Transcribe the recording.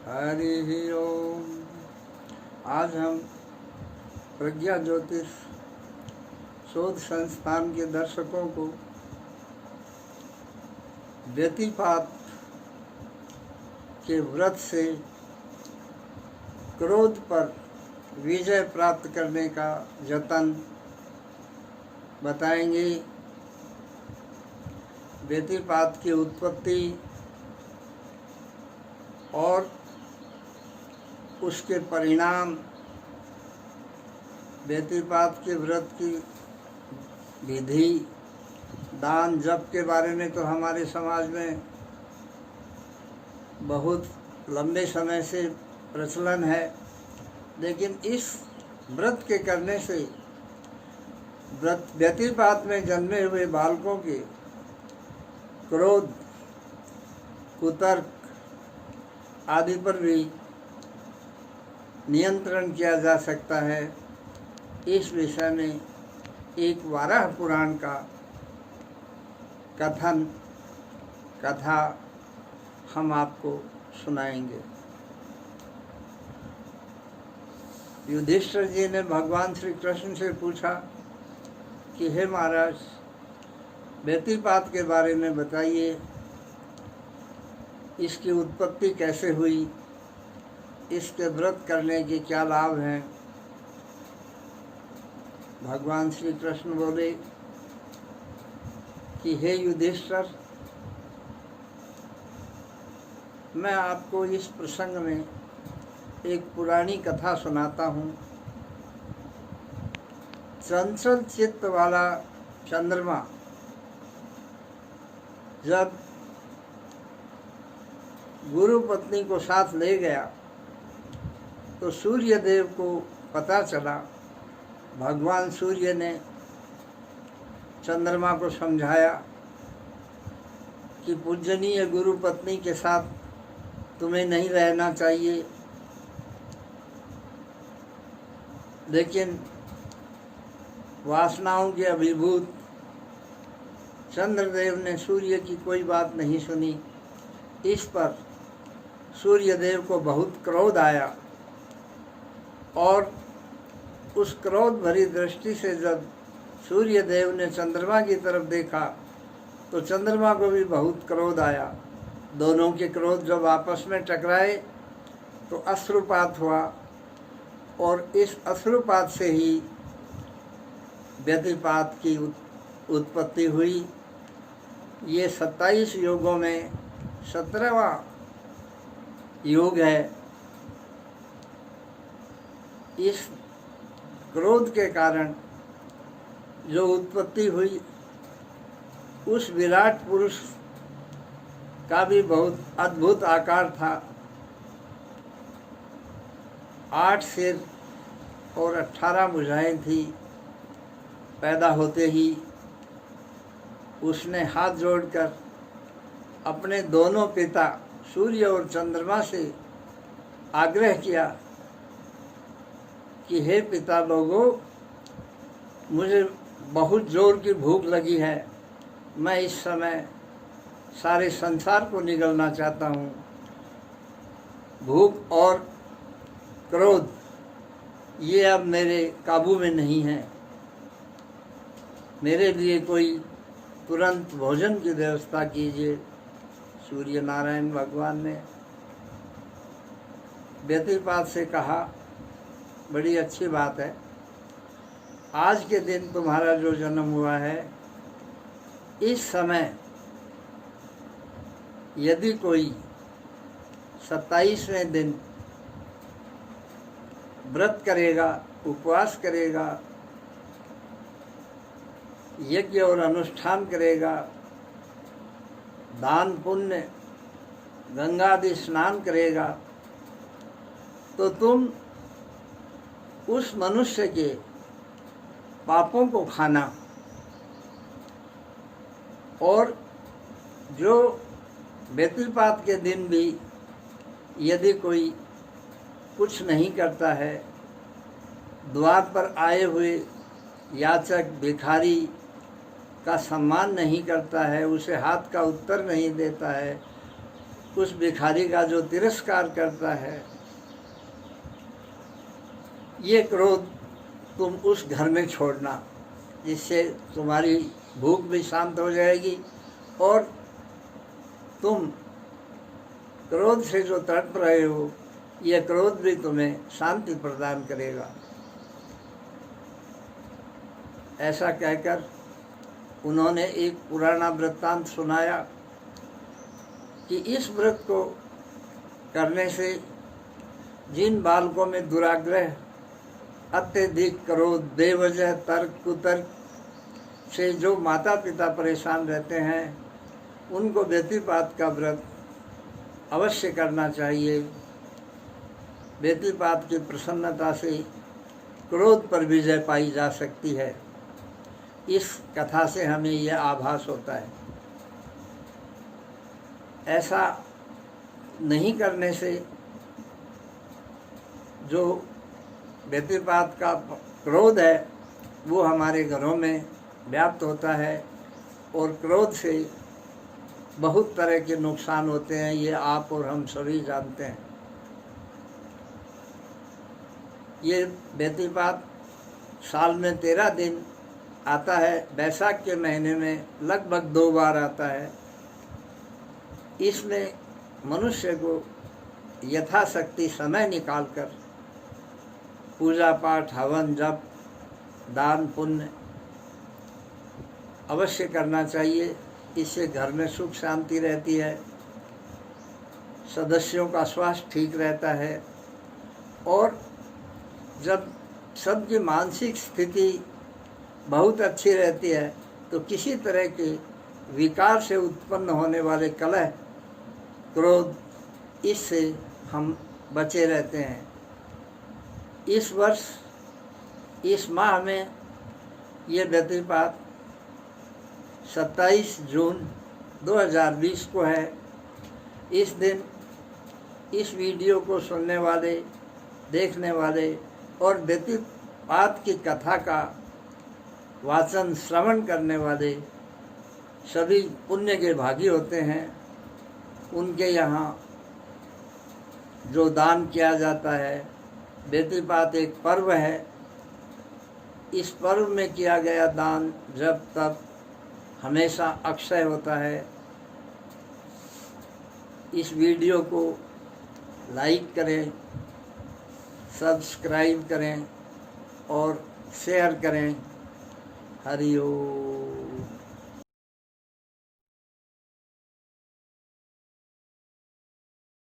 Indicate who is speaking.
Speaker 1: हरि ओम। आज हम प्रज्ञा ज्योतिष शोध संस्थान के दर्शकों को व्यतिपात के व्रत से क्रोध पर विजय प्राप्त करने का जतन बताएंगे। व्यतिपात की उत्पत्ति और उसके परिणाम, व्यतिपात के व्रत की विधि, दान जप के बारे में तो हमारे समाज में बहुत लंबे समय से प्रचलन है, लेकिन इस व्रत के करने से व्यतिपात में जन्मे हुए बालकों के क्रोध, कुतर्क आदि पर भी नियंत्रण किया जा सकता है। इस विषय में एक वाराह पुराण का कथा हम आपको सुनाएंगे। युधिष्ठिर जी ने भगवान श्री कृष्ण से पूछा कि हे महाराज, व्यतिपात के बारे में बताइए, इसकी उत्पत्ति कैसे हुई, इसके व्रत करने के क्या लाभ हैं। भगवान श्री कृष्ण बोले कि हे युधिष्ठिर, मैं आपको इस प्रसंग में एक पुरानी कथा सुनाता हूँ। चंचल चित्त वाला चंद्रमा जब गुरु पत्नी को साथ ले गया तो सूर्य देव को पता चला। भगवान सूर्य ने चंद्रमा को समझाया कि पूजनीय गुरु पत्नी के साथ तुम्हें नहीं रहना चाहिए, लेकिन वासनाओं के अभिभूत चंद्रदेव ने सूर्य की कोई बात नहीं सुनी। इस पर सूर्यदेव को बहुत क्रोध आया और उस क्रोध भरी दृष्टि से जब सूर्यदेव ने चंद्रमा की तरफ देखा तो चंद्रमा को भी बहुत क्रोध आया। दोनों के क्रोध जब आपस में टकराए तो अश्रुपात हुआ और इस अश्रुपात से ही व्यतिपात की उत्पत्ति हुई। ये 27 योगों में 17वां योग है। इस क्रोध के कारण जो उत्पत्ति हुई, उस विराट पुरुष का भी बहुत अद्भुत आकार था। 8 सिर और 18 भुजाएं थी। पैदा होते ही उसने हाथ जोड़कर अपने दोनों पिता सूर्य और चंद्रमा से आग्रह किया कि हे पिता लोगों, मुझे बहुत जोर की भूख लगी है। मैं इस समय सारे संसार को निगलना चाहता हूँ। भूख और क्रोध ये अब मेरे काबू में नहीं है। मेरे लिए कोई तुरंत भोजन की व्यवस्था कीजिए। सूर्य नारायण भगवान ने व्यतिपात से कहा, बड़ी अच्छी बात है, आज के दिन तुम्हारा जो जन्म हुआ है, इस समय यदि कोई 27वें दिन व्रत करेगा, उपवास करेगा, यज्ञ और अनुष्ठान करेगा, दान पुण्य, गंगा आदि स्नान करेगा, तो तुम उस मनुष्य के पापों को खाना, और जो व्यतिपात के दिन भी यदि कोई कुछ नहीं करता है, द्वार पर आए हुए याचक भिखारी का सम्मान नहीं करता है, उसे हाथ का उत्तर नहीं देता है, उस भिखारी का जो तिरस्कार करता है, ये क्रोध तुम उस घर में छोड़ना, जिससे तुम्हारी भूख भी शांत हो जाएगी और तुम क्रोध से जो तड़प रहे हो, यह क्रोध भी तुम्हें शांति प्रदान करेगा। ऐसा कहकर उन्होंने एक पुराना वृत्तांत सुनाया कि इस व्रत को करने से जिन बालकों में दुराग्रह, अत्यधिक क्रोध, बेवजह तर्क कुतर्क से जो माता पिता परेशान रहते हैं, उनको व्यतिपात का व्रत अवश्य करना चाहिए। व्यतिपात की प्रसन्नता से क्रोध पर विजय पाई जा सकती है। इस कथा से हमें यह आभास होता है। ऐसा नहीं करने से जो व्यतिपात का क्रोध है वो हमारे घरों में व्याप्त होता है और क्रोध से बहुत तरह के नुकसान होते हैं, ये आप और हम सभी जानते हैं। ये व्यतिपात साल में 13 दिन आता है, बैसाख के महीने में लगभग 2 बार आता है। इसमें मनुष्य को यथाशक्ति समय निकालकर पूजा पाठ, हवन, जप, दान, पुण्य अवश्य करना चाहिए। इससे घर में सुख शांति रहती है, सदस्यों का स्वास्थ्य ठीक रहता है और जब सबकी मानसिक स्थिति बहुत अच्छी रहती है तो किसी तरह के विकार से उत्पन्न होने वाले कलह, क्रोध, इससे हम बचे रहते हैं। इस वर्ष, इस माह में ये व्यतिपात 27 जून 2020 को है। इस दिन इस वीडियो को सुनने वाले, देखने वाले और व्यतिपात की कथा का वाचन, श्रवण करने वाले सभी पुण्य के भागी होते हैं। उनके यहाँ जो दान किया जाता है, व्यतिपात एक पर्व है, इस पर्व में किया गया दान जब तब हमेशा अक्षय होता है। इस वीडियो को लाइक करें, सब्सक्राइब करें और शेयर करें। हरि ओम।